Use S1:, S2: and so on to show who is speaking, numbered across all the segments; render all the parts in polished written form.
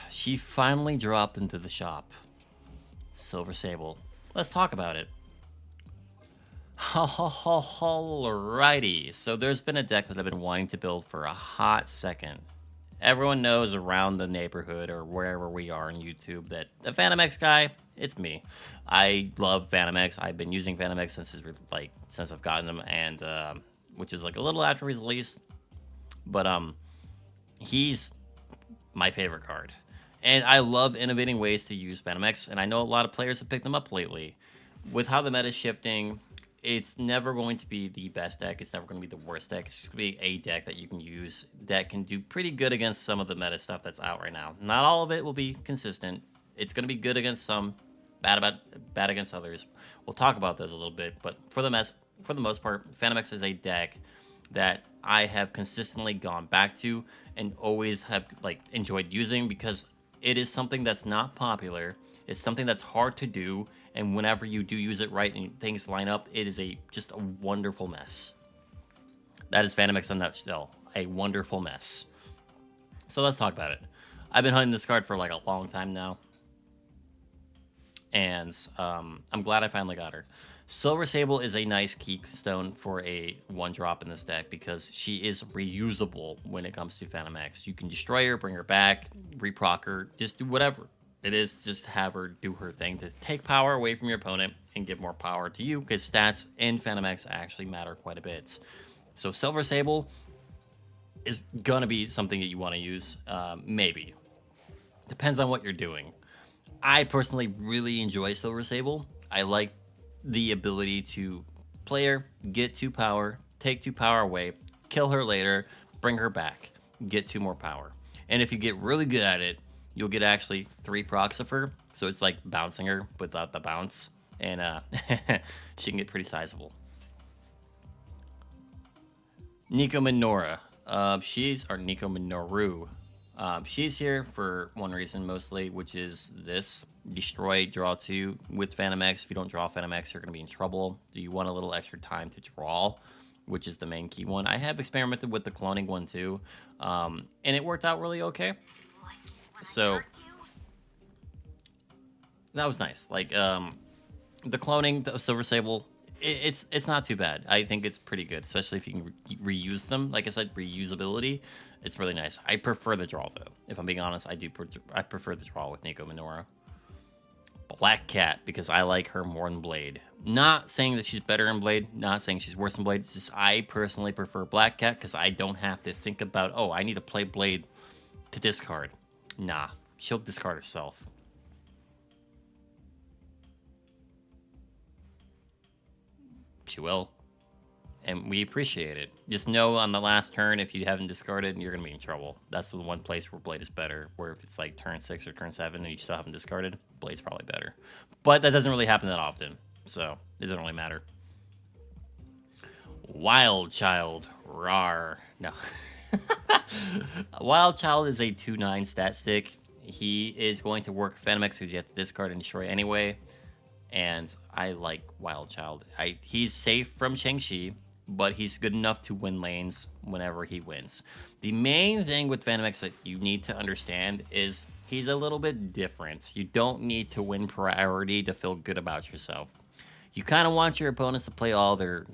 S1: She finally dropped into the shop. Silver Sable. Let's talk about it. Alrighty, so there's been a deck that I've been wanting to build for a hot second. Everyone knows around the neighborhood or wherever we are on YouTube that the Fantomex guy, it's me. I love Fantomex. I've been using Fantomex since I've gotten him, and which is like a little after his release. But he's my favorite card. And I love innovating ways to use Fantomex, and I know a lot of players have picked them up lately. With how the meta is shifting, it's never going to be the best deck. It's never going to be the worst deck. It's just going to be a deck that you can use that can do pretty good against some of the meta stuff that's out right now. Not all of it will be consistent. It's going to be good against some, bad against others. We'll talk about those a little bit, but for the most part, Fantomex is a deck that I have consistently gone back to and always have enjoyed using because it is something that's not popular. It's something that's hard to do, and whenever you do use it right and things line up, it is just a wonderful mess. That is Fantomex in a nutshell, a wonderful mess. So let's talk about it. I've been hunting this card for like a long time now, and I'm glad I finally got her. Silver Sable is a nice keystone for a 1-drop in this deck because she is reusable when it comes to Fantomex. You can destroy her, bring her back, reproc her, just do whatever. It is just have her do her thing to take power away from your opponent and give more power to you because stats in Fantomex actually matter quite a bit. So Silver Sable is going to be something that you want to use, maybe. Depends on what you're doing. I personally really enjoy Silver Sable. I like the ability to play her, get 2 power, take 2 power away, kill her later, bring her back, get 2 more power. And if you get really good at it, you'll get actually 3 procs of her. So it's like bouncing her without the bounce. And she can get pretty sizable. Nico Minoru. Nico Minoru. She's here for one reason mostly, which is this. Destroy, draw 2 with Fantomex. If you don't draw Fantomex, you're going to be in trouble. Do you want a little extra time to draw, which is the main key one. I have experimented with the cloning one too, and it worked out really okay. So that was nice. Like the cloning of Silver Sable, it's not too bad. I think it's pretty good, especially if you can reuse them. Like I said, reusability, it's really nice. I prefer the draw though. If I'm being honest, I prefer the draw with Nico Minoru. Black Cat, because I like her more than Blade. Not saying that she's better in Blade, not saying she's worse than Blade. It's just I personally prefer Black Cat because I don't have to think about, oh, I need to play Blade to discard. Nah, she'll discard herself. She will. And we appreciate it. Just know on the last turn, if you haven't discarded, you're going to be in trouble. That's the one place where Blade is better. Where if it's like turn 6 or turn 7 and you still haven't discarded, Blade's probably better. But that doesn't really happen that often. So it doesn't really matter. Wild Child. Rar. No. Wild Child is a 2/9 stat stick. He is going to work Fantomex because you have to discard and destroy anyway. And I like Wild Child. He's safe from Shang-Chi, but he's good enough to win lanes whenever he wins. The main thing with Fantomex that you need to understand is he's a little bit different. You don't need to win priority to feel good about yourself. You kind of want your opponents to play all their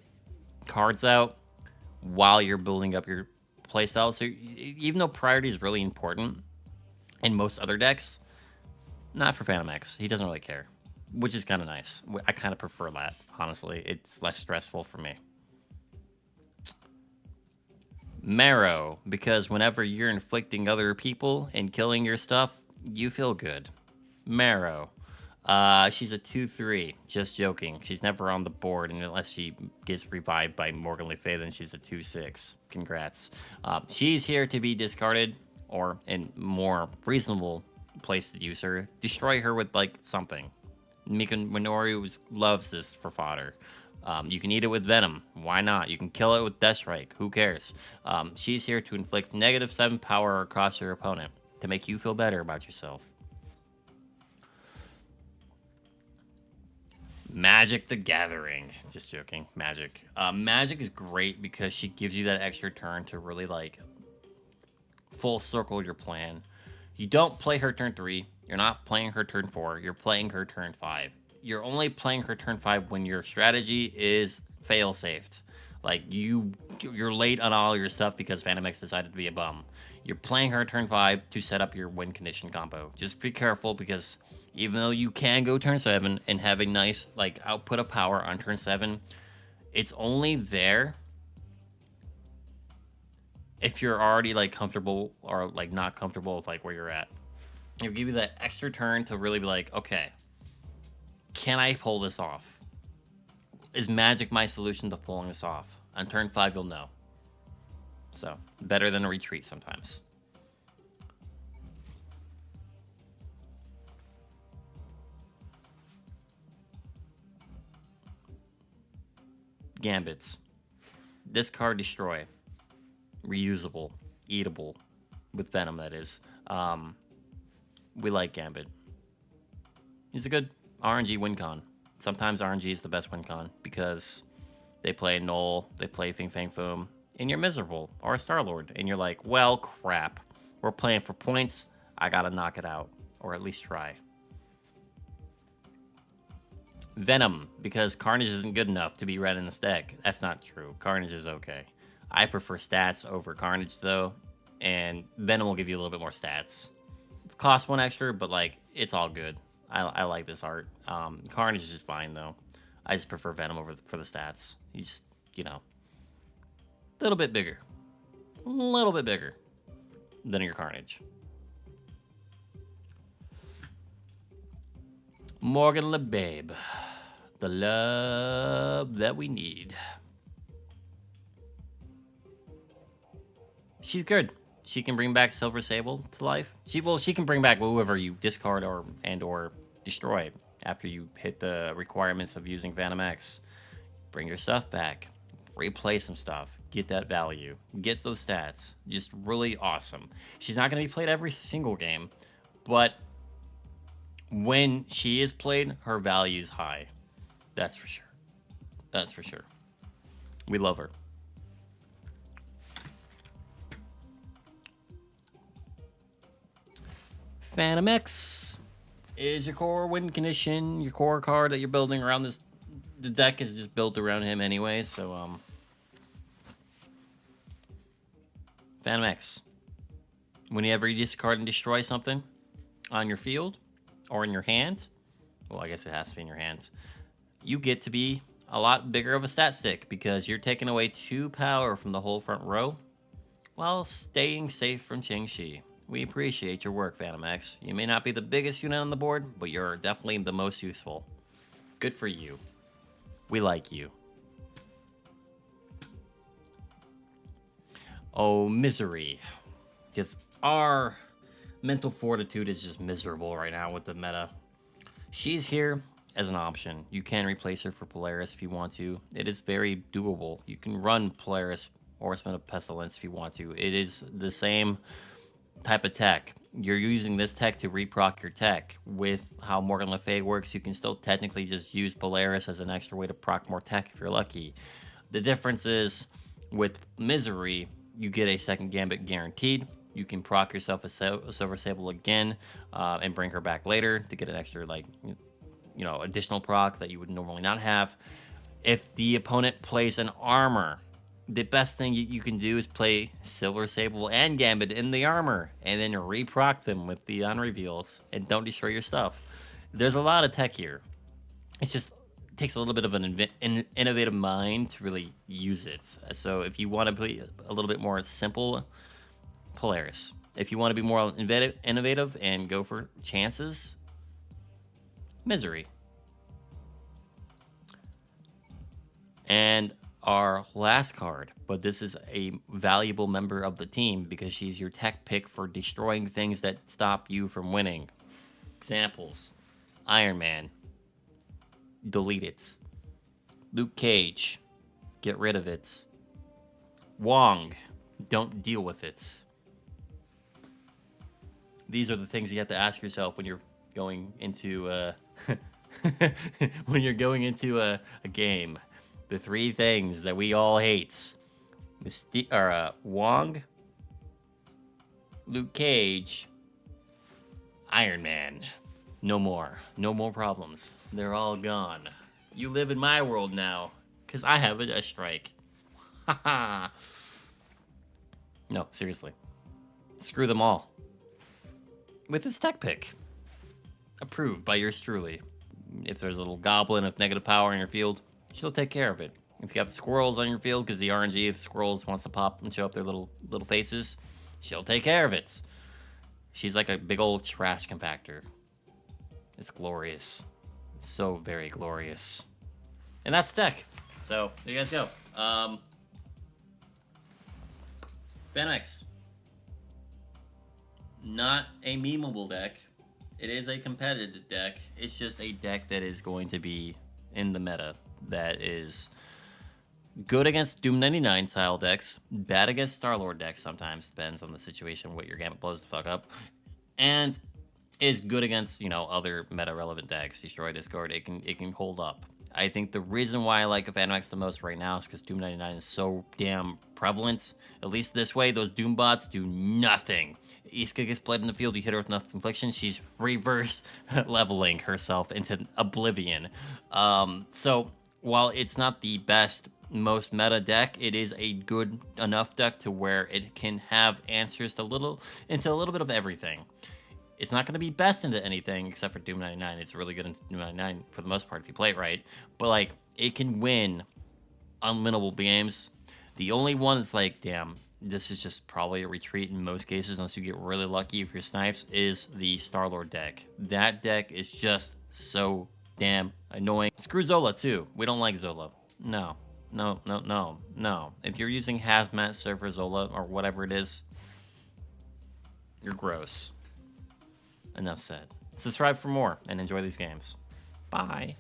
S1: cards out while you're building up your playstyle. So even though priority is really important in most other decks, not for Fantomex. He doesn't really care, which is kind of nice. I kind of prefer that, honestly. It's less stressful for me. Marrow, because whenever you're inflicting other people and killing your stuff, you feel good. Marrow. She's a 2/3. Just joking. She's never on the board, and unless she gets revived by Morgan Le Fay, then she's a 2/6. Congrats. She's here to be discarded, or in more reasonable place to use her. Destroy her with like something. Nico Minoru loves this for fodder. You can eat it with Venom. Why not? You can kill it with Deathstrike. Who cares? She's here to inflict -7 power across your opponent to make you feel better about yourself. Magik the Gathering. Just joking. Magik. Magik is great because she gives you that extra turn to really like full circle your plan. You don't play her turn 3. You're not playing her turn 4. You're playing her turn 5. You're only playing her turn 5 when your strategy is fail-safed. Like, you're late on all your stuff because Fantomex decided to be a bum. You're playing her turn 5 to set up your win condition combo. Just be careful because even though you can go turn 7 and have a nice, like, output of power on turn 7, it's only there if you're already, like, comfortable or, like, not comfortable with, like, where you're at. It'll give you that extra turn to really be like, okay, can I pull this off? Is Magik my solution to pulling this off? On turn 5, you'll know. So, better than a retreat sometimes. Gambits. Discard, destroy. Reusable. Eatable. With Venom, that is. We like Gambit. He's a good RNG win con. Sometimes RNG is the best win con because they play Null, they play Fing Fang Foom, and you're miserable, or a Star-Lord, and you're like, well, crap. We're playing for points, I gotta knock it out, or at least try. Venom, because Carnage isn't good enough to be red in this deck. That's not true. Carnage is okay. I prefer stats over Carnage, though, and Venom will give you a little bit more stats. It costs 1 extra, but, like, it's all good. I like this art. Carnage is just fine, though. I just prefer Venom for the stats. He's, you know, a little bit bigger. A little bit bigger than your Carnage. Morgan Le Babe. The love that we need. She's good. She can bring back Silver Sable to life. She can bring back whoever you discard or destroy after you hit the requirements of using Fantomex. Bring your stuff back. Replay some stuff. Get that value. Get those stats. Just really awesome. She's not going to be played every single game, but when she is played, her value is high. That's for sure. That's for sure. We love her. Fantomex is your core win condition, your core card that you're building around this. The deck is just built around him anyway, so Fantomex. Whenever you discard and destroy something on your field or in your hand, well, I guess it has to be in your hand, you get to be a lot bigger of a stat stick because you're taking away 2 power from the whole front row while staying safe from Ching-Shi. We appreciate your work, Fantomex. You may not be the biggest unit on the board, but you're definitely the most useful. Good for you. We like you. Oh, misery. Because our mental fortitude is just miserable right now with the meta. She's here as an option. You can replace her for Polaris if you want to. It is very doable. You can run Polaris Horseman of Pestilence if you want to. It is the same type of tech. You're using this tech to reproc your tech. With how Morgan Le Fay works, you can still technically just use Polaris as an extra way to proc more tech if you're lucky. The difference is with Misery, you get a second Gambit guaranteed. You can proc yourself a Silver Sable again and bring her back later to get an extra, like, you know, additional proc that you would normally not have. If the opponent plays an armor, the best thing you can do is play Silver Sable and Gambit in the armor, and then reproc them with the unreveals, and don't destroy your stuff. There's a lot of tech here. It's just, it takes a little bit of an innovative mind to really use it. So if you want to be a little bit more simple, Polaris. If you want to be more innovative and go for chances, Misery. And our last card, but this is a valuable member of the team because she's your tech pick for destroying things that stop you from winning. Examples: Iron Man, delete it. Luke Cage, get rid of it. Wong, don't deal with it. These are the things you have to ask yourself when you're going into a game. The 3 things that we all hate: Wong, Luke Cage, Iron Man. No more. No more problems. They're all gone. You live in my world now, because I have a Deathstrike. Haha. No, seriously. Screw them all. With this tech pick. Approved by yours truly. If there's a little goblin of negative power in your field, she'll take care of it. If you have squirrels on your field, because the RNG of squirrels wants to pop and show up their little faces, she'll take care of it. She's like a big old trash compactor. It's glorious. So very glorious. And that's the deck. So, there you guys go. Fantomex. Not a memeable deck. It is a competitive deck. It's just a deck that is going to be in the meta. That is good against Doom 99 style decks. Bad against Star-Lord decks sometimes. Depends on the situation, what your Gambit blows the fuck up. And is good against, you know, other meta-relevant decks. Destroy Discord. It can hold up. I think the reason why I like Fantomex the most right now is because Doom 99 is so damn prevalent. At least this way, those Doom bots do nothing. Iska gets played in the field, you hit her with enough infliction, she's reverse leveling herself into oblivion. So while it's not the best, most meta deck, it is a good enough deck to where it can have answers to into a little bit of everything. It's not going to be best into anything except for Doom 99. It's really good in Doom 99 for the most part if you play it right. But, like, it can win unwinnable games. The only one that's like, damn, this is just probably a retreat in most cases unless you get really lucky with your snipes, is the Star-Lord deck. That deck is just so damn annoying. Screw Zola, too. We don't like Zola. No. No, no, no, no. If you're using Hazmat Surfer Zola or whatever it is, you're gross. Enough said. Subscribe for more and enjoy these games. Bye.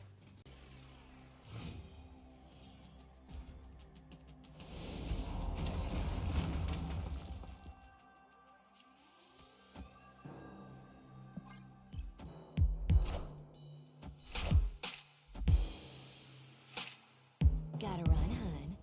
S2: Gotta run, hun.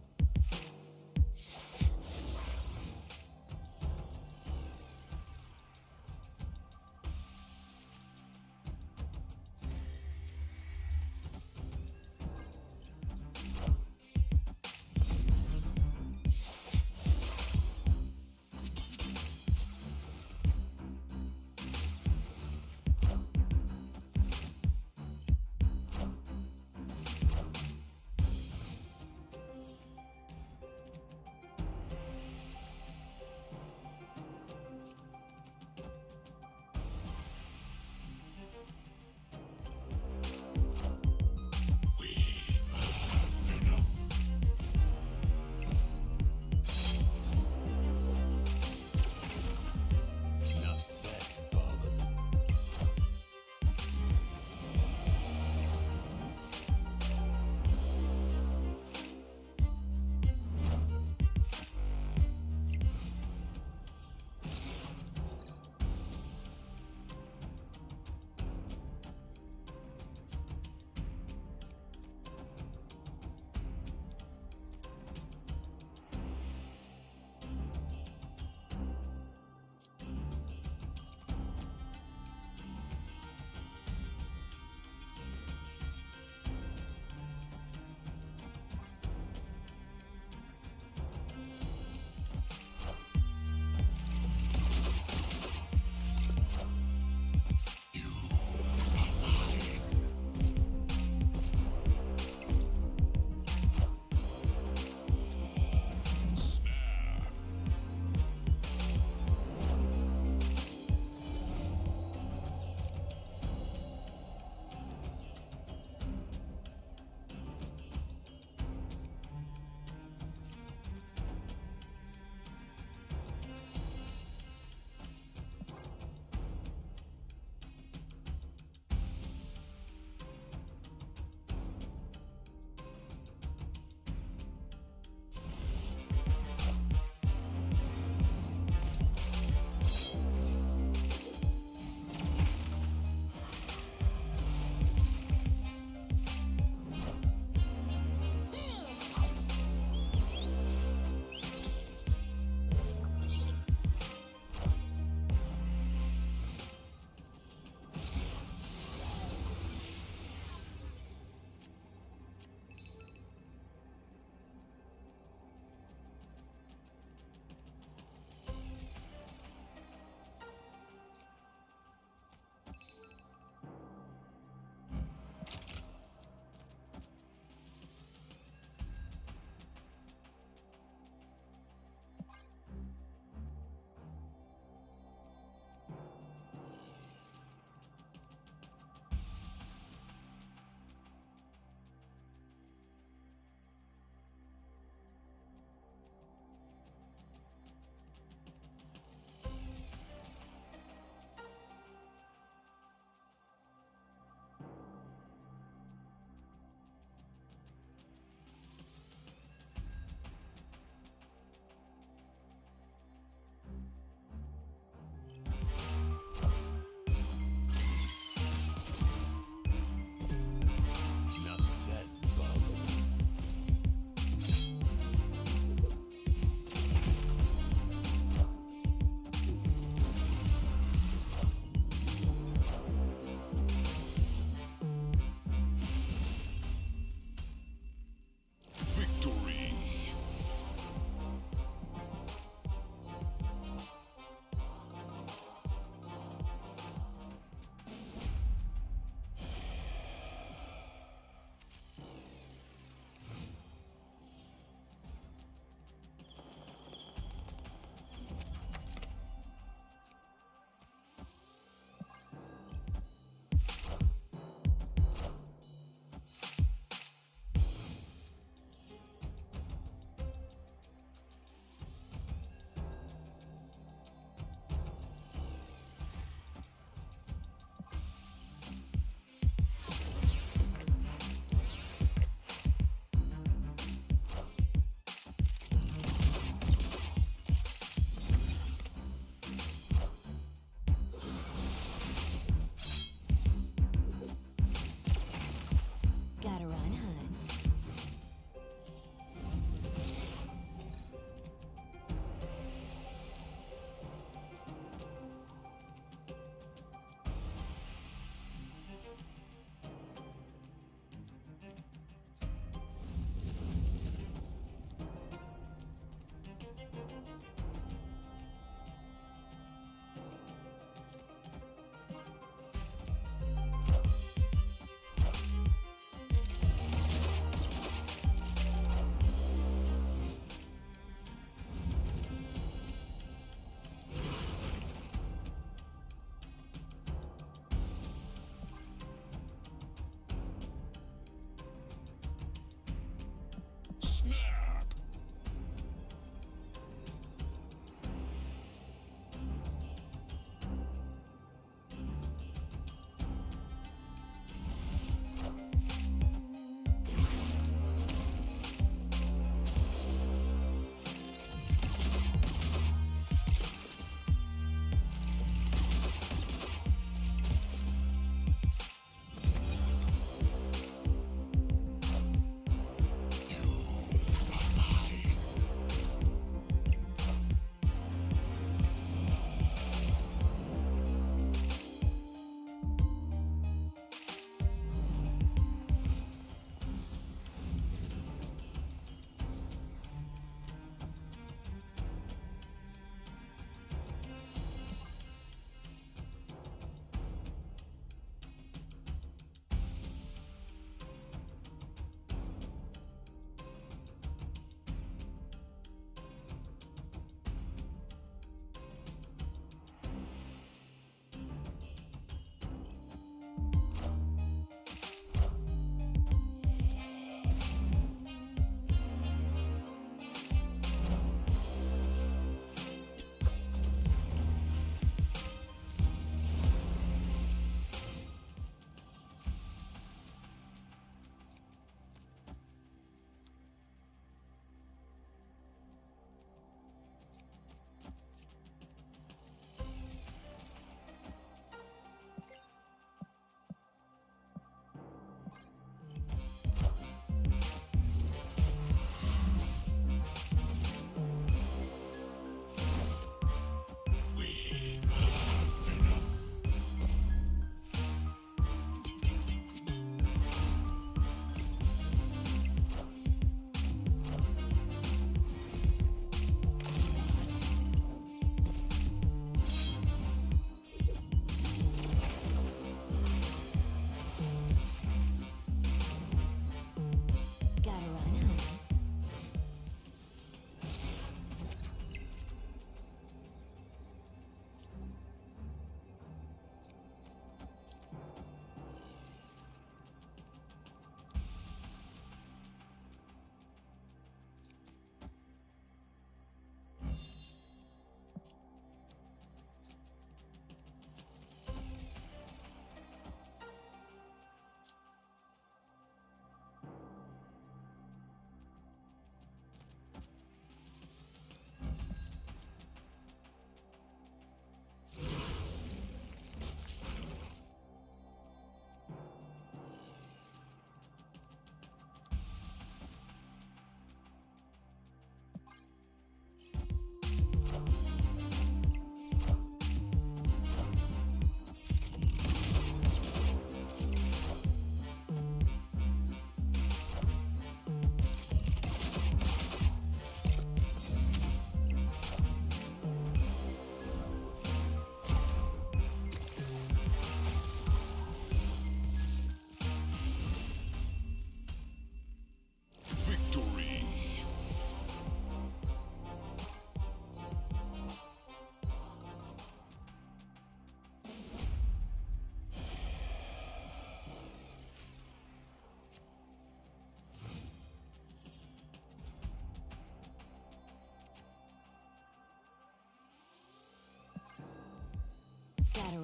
S2: Gotta